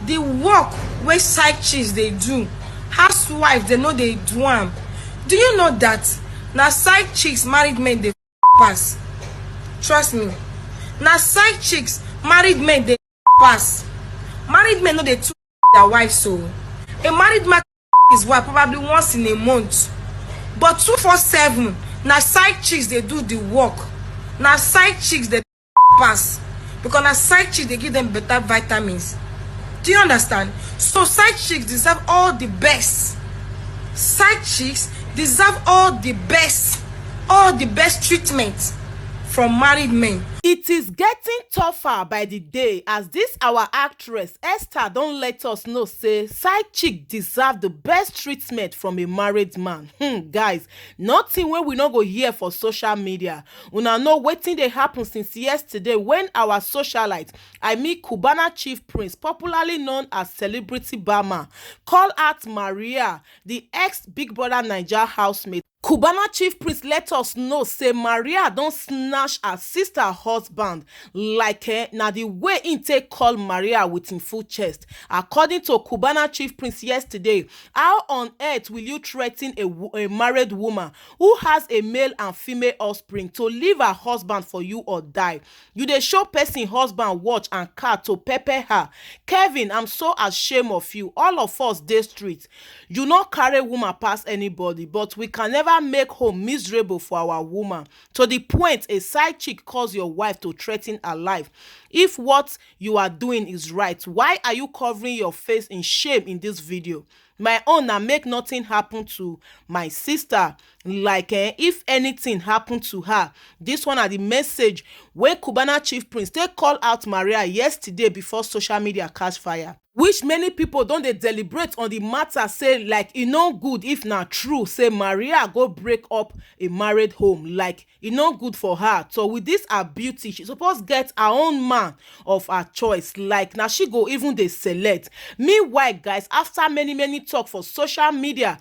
The work where side chicks they do, housewife they know they do am. Do you know that na side chicks married men they pass? Trust me. Na side chicks married men they pass. Married men know they two their wife. So a married man his wife probably once in a month, but 247 na side chicks they do the work. Na side chicks they pass, because na side chicks they give them better vitamins. Do you understand? So side chicks deserve all the best. Side chicks deserve all the best treatment from married men. It is getting tougher by the day as this our actress Esther don't let us know say side chick deserve the best treatment from a married man. Guys, nothing when we not go hear for social media. Una know wetin dey happen since yesterday when our socialite, I mean Cubana Chiefpriest, popularly known as Celebrity Bama, call out Maria, the ex Big Brother Naija housemate. Cubana Chiefpriest let us know say Maria don snatch her sister husband like na the way im take call Maria with im full chest. According to Cubana Chiefpriest yesterday, how on earth will you threaten a married woman who has a male and female offspring to leave her husband for you or die? You dey show person husband watch and car to pepper her. Kevin, I'm so ashamed of you. All of us dey street. You no carry woman pass anybody, but we can never make home miserable for our woman to the point a side chick calls your wife to threaten her life. If what you are doing is right, why are you covering your face in shame in this video? My own na make nothing happen to my sister. Like if anything happened to her. This one are the message wey Cubana Chiefpriest take call out Maria yesterday before social media catch fire, which many people don dey deliberate on the matter, say like e no good if na true say Maria go break up a married home, like e no good for her. So with this her beauty, she suppose get her own man of her choice, like na she go even dey select. Meanwhile guys, after many talk for social media,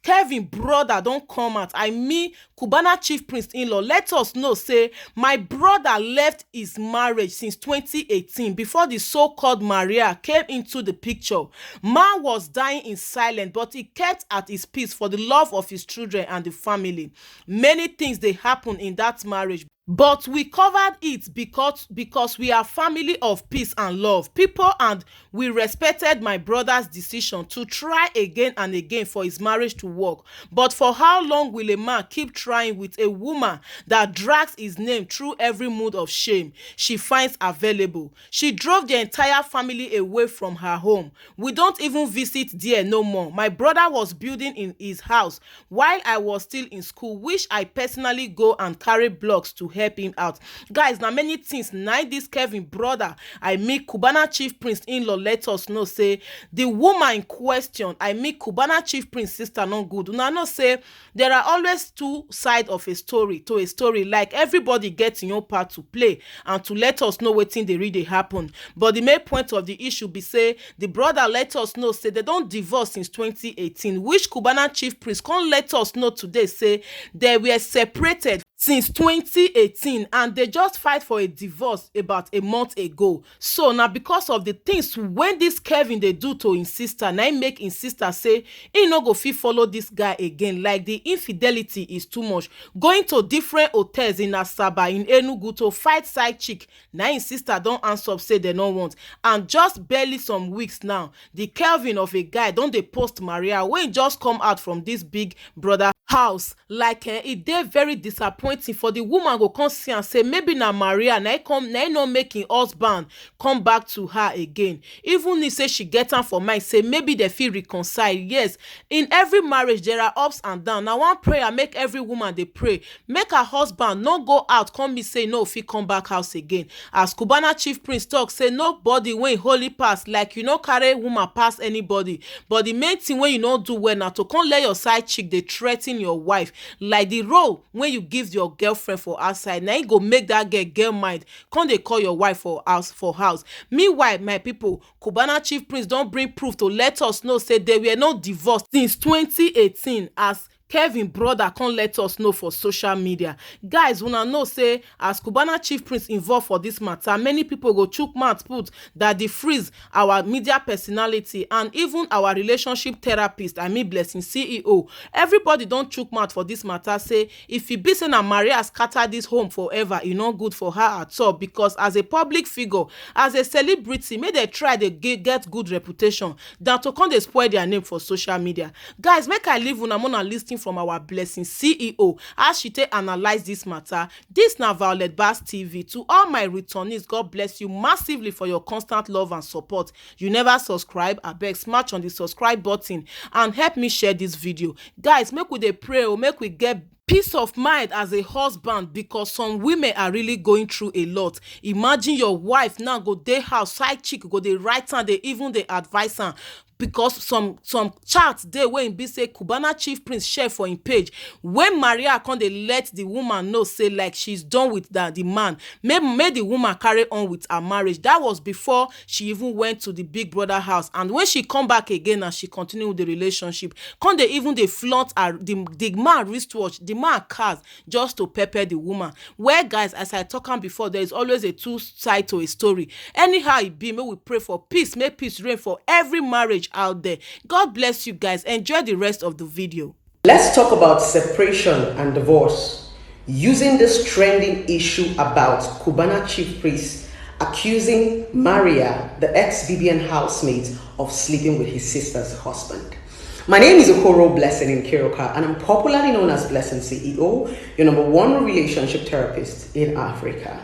Kevin brother don come out, I mean Cubana Chiefpriest in-law, let us know say my brother left his marriage since 2018 before the so-called Maria came into the picture. Man was dying in silence, but he kept at his peace for the love of his children and the family. Many things they happen in that marriage, but we covered it because we are family of peace and love people, and we respected my brother's decision to try again and again for his marriage to work. But for how long will a man keep trying with a woman that drags his name through every mood of shame she finds available? She drove the entire family away from her home. We don't even visit there no more. My brother was building in his house while I was still in school, which I personally go and carry blocks to help him out. Guys, now many things now this Kevin brother, I mean Cubana Chiefpriest in-law, let us know say the woman in question, I mean Cubana Chiefpriest sister, not good. Una know say there are always two sides of a story to a story, like everybody gets in your part to play and to let us know wetin dey really happen. But the main point of the issue be say the brother let us know say they don't divorce since 2018, which Cubana Chiefpriest can't let us know today say they were separated since 2018 and they just fight for a divorce about a month ago. So now because of the things when this Kevin they do to his sister, now make his sister say he no go fit follow this guy again, like the infidelity is too much. Going to different hotels in Asaba, in Enugu to fight side chick, now his sister don't answer up, say they don't want. And just barely some weeks now, the Kelvin of a guy don't they post Maria when just come out from this Big Brother house, like it dey very disappointing for the woman go come see and say maybe na Maria na no make him husband come back to her again, even if say she get am for mind say maybe they feel reconcile. Yes, in every marriage there are ups and downs. Now one prayer make every woman they pray make her husband no go out come be say no fit come back house again. As Cubana Chiefpriest talk say nobody when holy pass, like you no carry woman pass anybody, but the main thing when you no do well now to come let your side chick they threaten your wife, like the role when you give your girlfriend for outside, now you go make that girl mind come they call your wife for house. Meanwhile my people, Cubana Chiefpriest don't bring proof to let us know say they were not divorced since 2018 as Kevin brother can't let us know for social media. Guys, una know say as Cubana Chiefpriest involved for this matter, many people go chook mouth put that the freeze our media personality and even our relationship therapist, I mean Blessing CEO. Everybody don't chook mouth for this matter, say if e be say na Maria scatter this home forever, e no good for her at all, because as a public figure, as a celebrity, may they try to get good reputation than to come dey spoil their name for social media. Guys, make I leave una more listing from our Blessing CEO as she take analyze this matter. This na Violet Bass TV. To all my returnees, God bless you massively for your constant love and support. You never subscribe, abeg smash on the subscribe button and help me share this video. Guys, make we dey pray or make we get peace of mind as a husband, because some women are really going through a lot. Imagine your wife now go dey house, side chick go dey write am, dey even dey advise am, because some chats dey wey be say Cubana Chiefpriest share for him page, when Maria come dey let the woman know say like she's done with the man, make the woman carry on with her marriage. That was before she even went to the big brother house, and when she come back again and she continue with the relationship, come dey even dey flaunt her, the man wristwatch, the man cars, just to pepper the woman. Well guys, as I talk am before, there is always a two side to a story. Anyhow it be, may we pray for peace, may peace reign for every marriage out there. God bless you guys. Enjoy the rest of the video. Let's talk about separation and divorce, using this trending issue about Cubana Chiefpriest accusing Maria, the ex-BBN housemate, of sleeping with his sister's husband. My name is Okoro Blessing in Kiroka, and I'm popularly known as Blessing CEO, your #1 relationship therapist in Africa.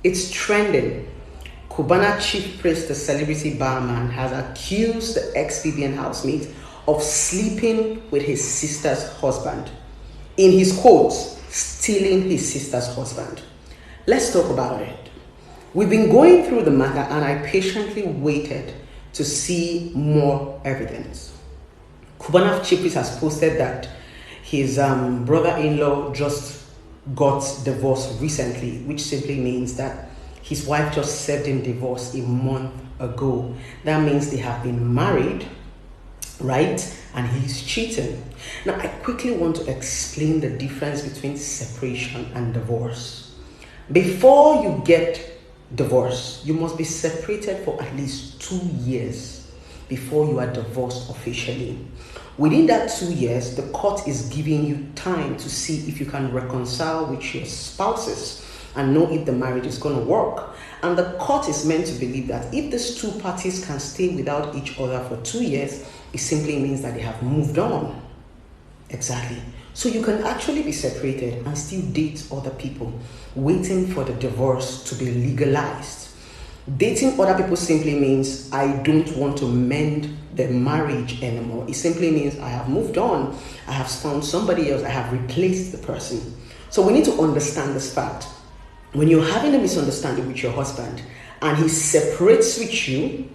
It's trending. Cubana Chiefpriest, the celebrity barman, has accused the ex-BBN housemate of sleeping with his sister's husband. In his quotes, stealing his sister's husband. Let's talk about it. We've been going through the matter, and I patiently waited to see more evidence. Cubana Chiefpriest has posted that his brother-in-law just got divorced recently, which simply means that his wife just served him divorce a month ago. That means they have been married, right? And he's cheating. Now, I quickly want to explain the difference between separation and divorce. Before you get divorced, you must be separated for at least 2 years before you are divorced officially. Within that 2 years, the court is giving you time to see if you can reconcile with your spouses and know if the marriage is going to work. And the court is meant to believe that if these two parties can stay without each other for 2 years, it simply means that they have moved on. Exactly. So you can actually be separated and still date other people, waiting for the divorce to be legalized. Dating other people simply means I don't want to mend the marriage anymore. It simply means I have moved on. I have found somebody else. I have replaced the person. So we need to understand this fact. When you're having a misunderstanding with your husband and he separates with you,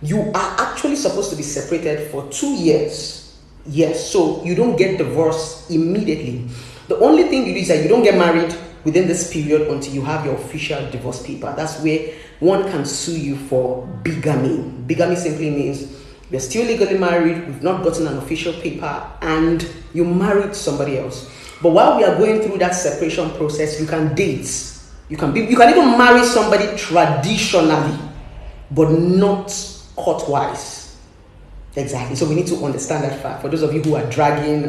you are actually supposed to be separated for 2 years. Yes, so you don't get divorced immediately. The only thing you do is that you don't get married within this period until you have your official divorce paper. That's where one can sue you for bigamy. Bigamy simply means you're still legally married, we've not gotten an official paper, and you married somebody else. But while we are going through that separation process, you can date. You can even marry somebody traditionally, but not court-wise. Exactly. So we need to understand that fact for those of you who are dragging.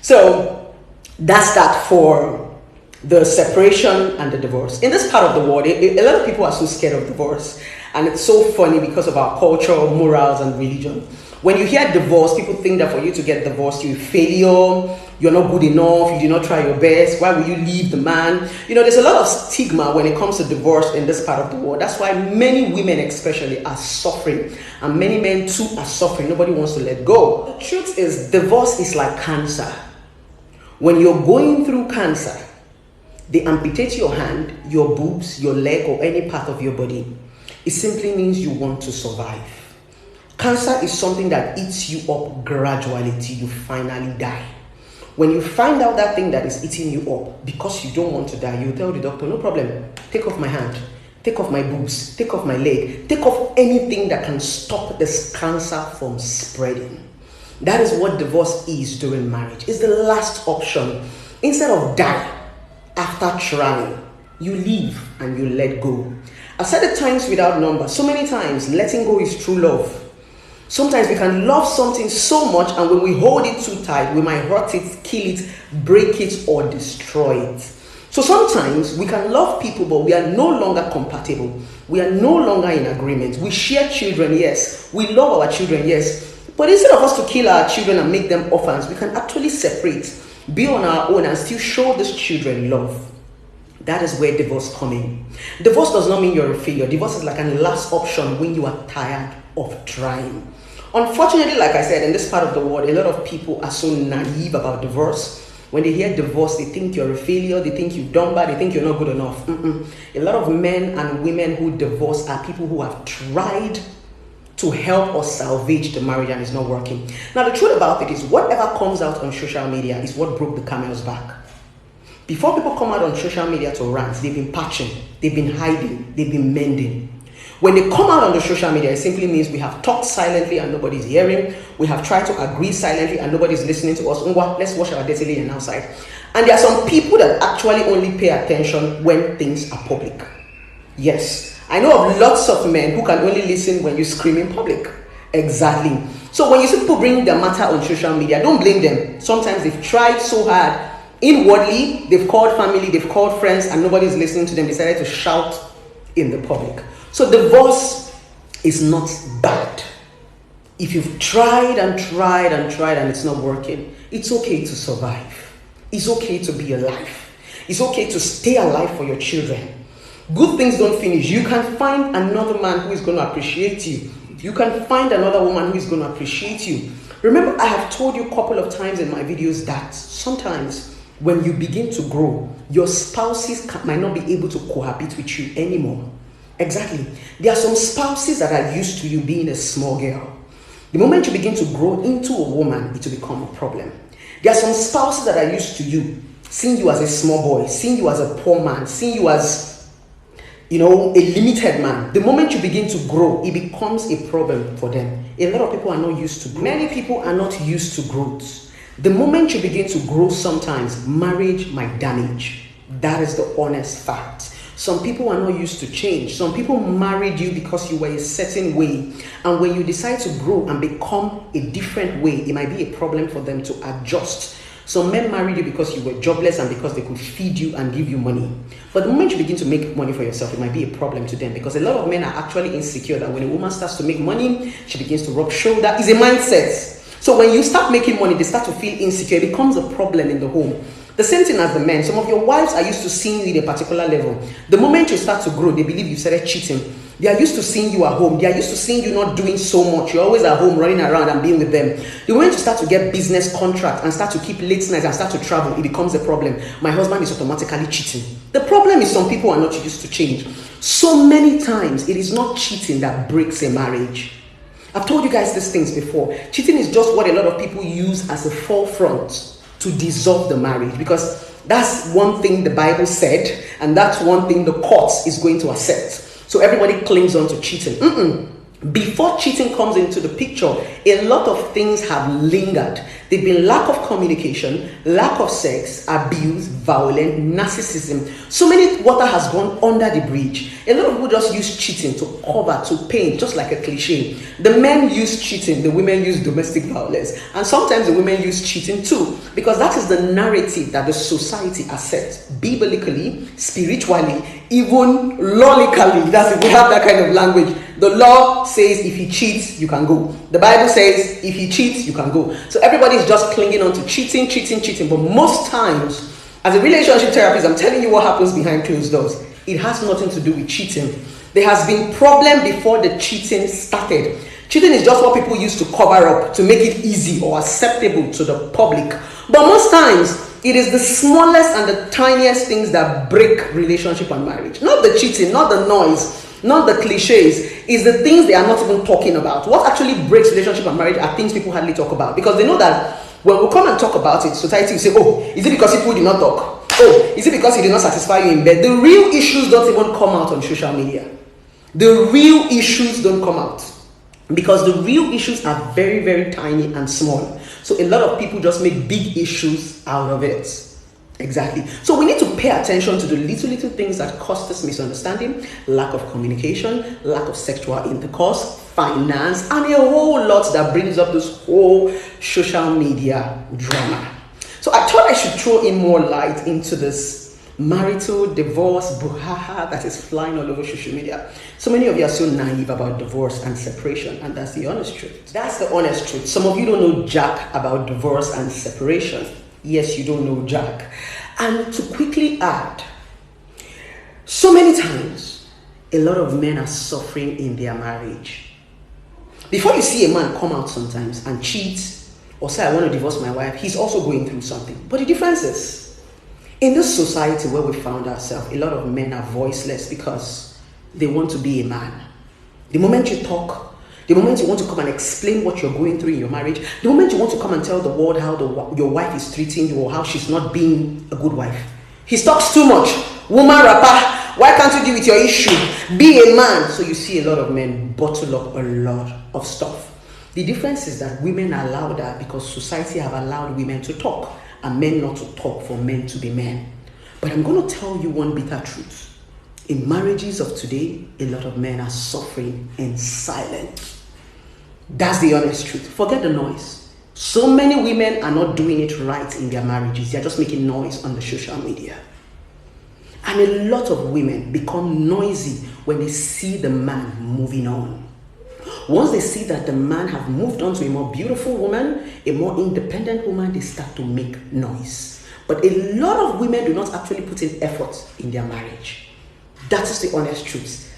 So that's that for the separation and the divorce. In this part of the world, a lot of people are so scared of divorce, and it's so funny because of our culture, morals, and religion. When you hear divorce, people think that for you to get divorced, you're a failure, you're not good enough, you did not try your best, why will you leave the man? There's a lot of stigma when it comes to divorce in this part of the world. That's why many women especially are suffering, and many men too are suffering. Nobody wants to let go. The truth is, divorce is like cancer. When you're going through cancer, they amputate your hand, your boobs, your leg, or any part of your body. It simply means you want to survive. Cancer is something that eats you up gradually till you finally die. When you find out that thing that is eating you up, because you don't want to die, you tell the doctor, no problem, take off my hand, take off my boobs, take off my leg, take off anything that can stop this cancer from spreading. That is what divorce is during marriage. It's the last option. Instead of die after trying, you leave and you let go. I've said it times without number. So many times, letting go is true love. Sometimes we can love something so much, and when we hold it too tight, we might hurt it, kill it, break it, or destroy it. So sometimes we can love people, but we are no longer compatible. We are no longer in agreement. We share children, yes. We love our children, yes. But instead of us to kill our children and make them orphans, we can actually separate, be on our own, and still show these children love. That is where divorce comes in. Divorce does not mean you're a failure. Divorce is like a last option when you are tired of trying. Unfortunately, like I said, in this part of the world, a lot of people are so naive about divorce. When they hear divorce, they think you're a failure, they think you've done bad, they think you're not good enough. A lot of men and women who divorce are people who have tried to help or salvage the marriage and it's not working. Now, the truth about it is whatever comes out on social media is what broke the camel's back. Before people come out on social media to rant, they've been patching, they've been hiding, they've been mending. When they come out on the social media, it simply means we have talked silently and nobody's hearing. We have tried to agree silently and nobody's listening to us. Let's wash our dirty linen outside. And there are some people that actually only pay attention when things are public. Yes, I know of lots of men who can only listen when you scream in public. Exactly. So when you see people bring their matter on social media, don't blame them. Sometimes they've tried so hard. Inwardly, they've called family, they've called friends, and nobody's listening to them. They decided to shout in the public. So divorce is not bad. If you've tried and tried and tried and it's not working, it's okay to survive. It's okay to be alive. It's okay to stay alive for your children. Good things don't finish. You can find another man who is going to appreciate you. You can find another woman who is going to appreciate you. Remember, I have told you a couple of times in my videos that sometimes when you begin to grow, your spouses might not be able to cohabit with you anymore. Exactly. There are some spouses that are used to you being a small girl. The moment you begin to grow into a woman, it will become a problem. There are some spouses that are used to you, seeing you as a small boy, seeing you as a poor man, seeing you as a limited man. The moment you begin to grow, it becomes a problem for them. A lot of people are not used to growth. Many people are not used to growth. The moment you begin to grow, sometimes marriage might damage. That is the honest fact. Some people are not used to change. Some people married you because you were a certain way. And when you decide to grow and become a different way, it might be a problem for them to adjust. Some men married you because you were jobless and because they could feed you and give you money. But the moment you begin to make money for yourself, it might be a problem to them, because a lot of men are actually insecure that when a woman starts to make money, she begins to rub shoulder. It's a mindset. So when you start making money, they start to feel insecure. It becomes a problem in the home. The same thing as the men. Some of your wives are used to seeing you in a particular level. The moment you start to grow, they believe you started cheating. They are used to seeing you at home. They are used to seeing you not doing so much. You're always at home running around and being with them. The moment you start to get business contracts and start to keep late nights and start to travel, it becomes a problem. My husband is automatically cheating. The problem is some people are not used to change. So many times, it is not cheating that breaks a marriage. I've told you guys these things before. Cheating is just what a lot of people use as a forefront to dissolve the marriage, because that's one thing the Bible said, and that's one thing the courts is going to accept. So everybody clings on to cheating. Before cheating comes into the picture, a lot of things have lingered. They've been lack of communication, lack of sex, abuse, violence, narcissism. So many water has gone under the bridge. A lot of people just use cheating to cover, to paint, just like a cliche. The men use cheating, the women use domestic violence. And sometimes the women use cheating too, because that is the narrative that the society accepts. Biblically, spiritually, even lawically. That's if we have that kind of language. The law says if he cheats, you can go. The Bible says if he cheats, you can go. So everybody is just clinging on to cheating. But most times, as a relationship therapist, I'm telling you what happens behind closed doors. It has nothing to do with cheating. There has been problem before the cheating started. Cheating is just what people use to cover up, to make it easy or acceptable to the public. But most times, it is the smallest and the tiniest things that break relationship and marriage. Not the cheating, not the noise, not the cliches. It's the things they are not even talking about. What actually breaks relationship and marriage are things people hardly talk about, because they know that when we come and talk about it, society will say, oh, is it because people did not talk? Oh, is it because he did not satisfy you in bed? The real issues don't even come out on social media. The real issues don't come out. because the real issues are very, very tiny and small. So a lot of people just make big issues out of it. Exactly. So we need to pay attention to the little things that cause this misunderstanding: lack of communication, lack of sexual intercourse, finance, and a whole lot that brings up this whole social media drama. So I thought I should throw in more light into this marital divorce brouhaha that is flying all over social media. So many of you are so naive about divorce and separation, and that's the honest truth. That's the honest truth. Some of you don't know jack about divorce and separation. Yes, you don't know jack. And to quickly add, so many times, a lot of men are suffering in their marriage. Before you see a man come out sometimes and cheat or say, I want to divorce my wife, he's also going through something. But the difference is, in this society where we found ourselves, a lot of men are voiceless because they want to be a man. The moment you talk, the moment you want to come and explain what you're going through in your marriage, the moment you want to come and tell the world how your wife is treating you or how she's not being a good wife, he talks too much. Woman rapper, why can't you deal with your issue? Be a man. So you see a lot of men bottle up a lot of stuff. The difference is that women are allowed that because society have allowed women to talk and men not to talk for men to be men. But I'm going to tell you one bitter truth. In marriages of today, a lot of men are suffering in silence. That's the honest truth. Forget the noise. So many women are not doing it right in their marriages. They're just making noise on the social media. And a lot of women become noisy when they see the man moving on. Once they see that the man have moved on to a more beautiful woman, a more independent woman, they start to make noise. But a lot of women do not actually put in effort in their marriage. That is the honest truth.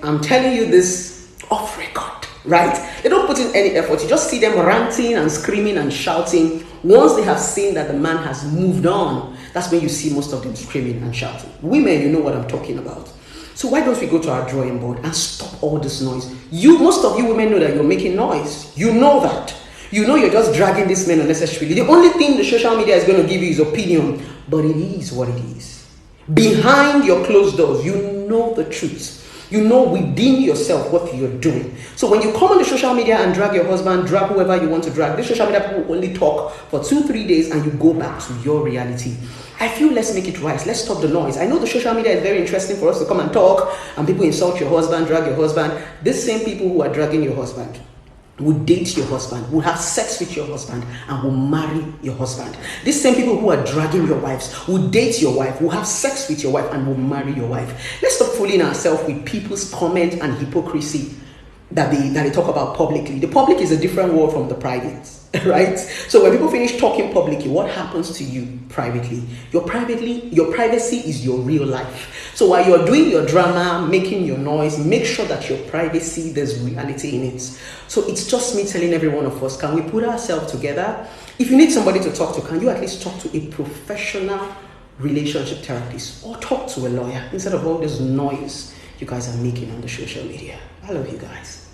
I'm telling you this off record, right? They don't put in any effort. You just see them ranting and screaming and shouting. Once they have seen that the man has moved on, that's when you see most of them screaming and shouting. Women, you know what I'm talking about. So why don't we go to our drawing board and stop all this noise? Most of you women know that you're making noise. You know that. You know you're just dragging this man unnecessarily. The only thing the social media is going to give you is opinion. But it is what it is. Behind your closed doors, you know the truth. You know within yourself what you're doing. So when you come on the social media and drag your husband, drag whoever you want to drag, this social media people will only talk for 2-3 days and you go back to your reality. I feel let's make it right. Let's stop the noise. I know the social media is very interesting for us to come and talk and people insult your husband, drag your husband. These same people who are dragging your husband will date your husband, will have sex with your husband, and will marry your husband. These same people who are dragging your wives will date your wife, will have sex with your wife, and will marry your wife. Let's stop fooling ourselves with people's comment and hypocrisy that they talk about publicly. The public is a different world from the private, right? So when people finish talking publicly, what happens to you privately? Your privacy is your real life. So while you're doing your drama, making your noise, make sure that your privacy, there's reality in it. So it's just me telling every one of us, can we put ourselves together? If you need somebody to talk to, can you at least talk to a professional relationship therapist or talk to a lawyer instead of all this noise you guys are making on the social media? I love you guys.